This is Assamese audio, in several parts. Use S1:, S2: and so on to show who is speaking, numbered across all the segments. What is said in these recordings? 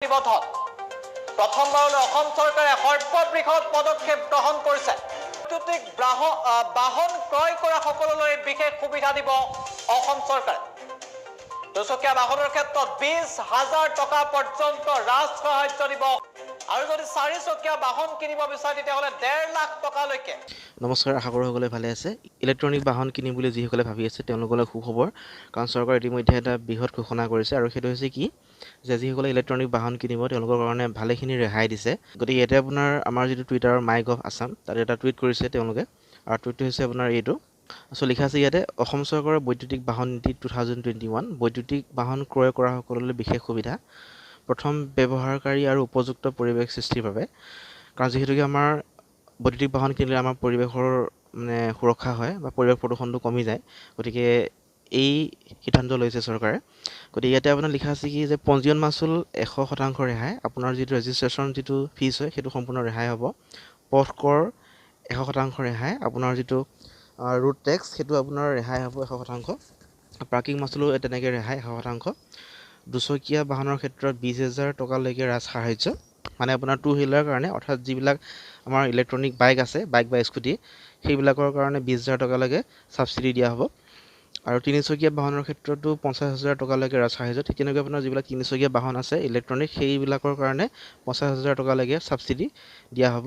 S1: প্ৰতিবদ্ধ প্ৰথমবাৰলৈ অসম চৰকাৰে সৰ্ববৃহৎ পদক্ষেপ গ্ৰহণ কৰিছে বৈদ্যুতিক বাহন ক্ৰয় কৰা সকললৈ বিশেষ সুবিধা দিব অসম চৰকাৰে দুচকীয়া বাহনৰ ক্ষেত্ৰত 20,000 টকা পৰ্যন্ত ৰাজ সাহায্য দিব আৰু যদি 4 চকীয়া বাহন কিনিব বিচাৰে তেতিয়াহ'লে 1.5 লাখ টকালৈকে
S2: নমস্কাৰ আশা কৰোঁ সকলোৱে ভালে আছে ইলেক্ট্ৰনিক বাহন কিনিম বুলি যিসকলে ভাবি আছে তেওঁলোকলৈ সুখবৰ কাৰণ চৰকাৰে ইতিমধ্যে এটা বৃহৎ ঘোষণা কৰিছে আৰু সেইটো হৈছে কি যে যিসকলে ইলেক্ট্ৰনিক বাহন কিনিব তেওঁলোকৰ কাৰণে ভালেখিনি ৰেহাই দিছে গতিকে ইয়াতে আপোনাৰ আমাৰ যিটো টুইটাৰৰ মাইগভ আছাম তাতে এটা টুইট কৰিছে তেওঁলোকে আৰু টুইটটো হৈছে আপোনাৰ এইটো লিখা আছে ইয়াতে অসম চৰকাৰৰ বৈদ্যুতিক বাহন নীতি 2021 বৈদ্যুতিক বাহন ক্ৰয় কৰা সকললৈ বিশেষ সুবিধা প্ৰথম ব্যৱহাৰকাৰী আৰু উপযুক্ত পৰিৱেশ সৃষ্টিৰ বাবে কাৰণ যিহেতুকে আমাৰ বৈদ্যুতিক বাহন কিনিলে আমাৰ পৰিৱেশৰ মানে সুৰক্ষা হয় বা পৰিৱেশ প্ৰদূষণটো কমি যায় গতিকে এই সিদ্ধান্ত লৈছে চৰকাৰে গতিকে ইয়াতে আপোনাৰ লিখা আছে কি যে পঞ্জীয়ন মাচুল 100% ৰেহাই আপোনাৰ যিটো ৰেজিষ্ট্ৰেশ্যন যিটো ফিজ হয় সেইটো সম্পূৰ্ণ ৰেহাই হ'ব পথ কৰ 100% ৰেহাই আপোনাৰ যিটো ৰোড টেক্স সেইটো আপোনাৰ ৰেহাই হ'ব 100% পাৰ্কিং মাচুলো তেনেকৈ ৰেহাই 100% দুচকীয়া বাহনৰ ক্ষেত্ৰত 20,000 টকালৈকে ৰাজ সাহায্য মানে আপোনাৰ টু হুইলাৰৰ কাৰণে অৰ্থাৎ যিবিলাক আমাৰ ইলেক্ট্ৰনিক বাইক আছে বাইক বা স্কুটি সেইবিলাকৰ কাৰণে 20,000 টকালৈকে ছাবচিডি দিয়া হ'ব আৰু তিনিচকীয়া বাহনৰ ক্ষেত্ৰতো 50,000 টকালৈকে ৰাজ সাহায্য ঠিক তেনেকৈ আপোনাৰ যিবিলাক তিনিচকীয়া বাহন আছে ইলেক্ট্ৰনিক সেইবিলাকৰ কাৰণে 50,000 টকালৈকে ছাবচিডি দিয়া হ'ব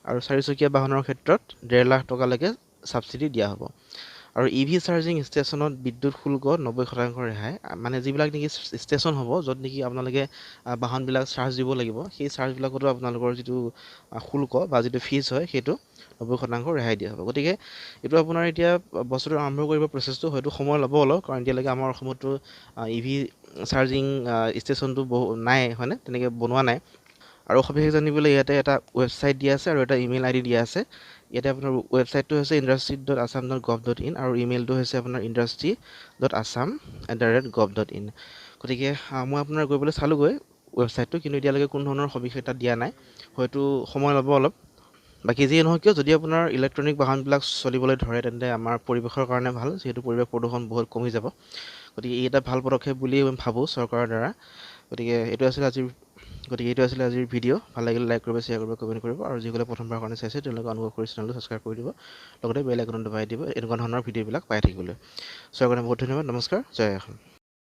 S2: আৰু চাৰিচকীয়া বাহনৰ ক্ষেত্ৰত 1.5 লাখ টকালৈকে ছাবচিডি দিয়া হ'ব আৰু ইভি চাৰ্জিং ষ্টেচনত বিদ্যুৎ শুল্ক 90% ৰেহাই মানে যিবিলাক নেকি ষ্টেচন হ'ব য'ত নেকি আপোনালোকে বাহনবিলাক চাৰ্জ দিব লাগিব সেই চাৰ্জবিলাকতো আপোনালোকৰ যিটো শুল্ক বা যিটো ফিজ হয় সেইটো 90% ৰেহাই দিয়া হ'ব গতিকে এইটো আপোনাৰ এতিয়া বস্তুটো আৰম্ভ কৰিব প্ৰচেছটো হয়তো সময় ল'ব অলপ কাৰণ এতিয়ালৈকে আমাৰ অসমতো ইভি চাৰ্জিং ষ্টেচনটো নাই হয়নে তেনেকৈ বনোৱা নাই আৰু সবিশেষ জানিবলৈ ইয়াতে এটা ৱেবছাইট দিয়া আছে আৰু এটা ইমেইল আইডি দিয়া আছে ইয়াতে আপোনাৰ ৱেবছাইটটো হৈছে industry.assam.gov.in আৰু ইমেইলটো হৈছে আপোনাৰ industry.assam@gov.in গতিকে মই আপোনাৰ গৈ পেলাই চালোঁগৈ ৱেবছাইটটো কিন্তু এতিয়ালৈকে কোনো ধৰণৰ সবিশেষ তাত দিয়া নাই হয়তো সময় ল'ব অলপ বাকী যিয়ে নহয় কিয় যদি আপোনাৰ ইলেক্ট্ৰনিক বাহনবিলাক চলিবলৈ ধৰে তেন্তে আমাৰ পৰিৱেশৰ কাৰণে ভাল যিহেতু পৰিৱেশ প্ৰদূষণ বহুত কমি যাব গতিকে এই এটা ভাল পদক্ষেপ বুলি মই ভাবোঁ চৰকাৰৰ দ্বাৰা গতিকে এইটো আছিলে আজিৰ ভিডিঅ' ভাল লাগিলে লাইক কৰিব শ্বেয়াৰ কৰিব কমেণ্ট কৰিব আৰু যিসকলে প্ৰথমবাৰৰ কাৰণে চাইছে তেওঁলোকে অনুগ্ৰহ কৰি চেনেলটো ছাবস্ক্ৰাইব কৰি দিব লগতে বেল আইকনটো দবাই দিব এনেকুৱা ধৰণৰ ভিডিঅ'বিলাক পাই থাকিবলৈ চৰকাৰে বহুত ধন্যবাদ নমস্কাৰ জয় অসম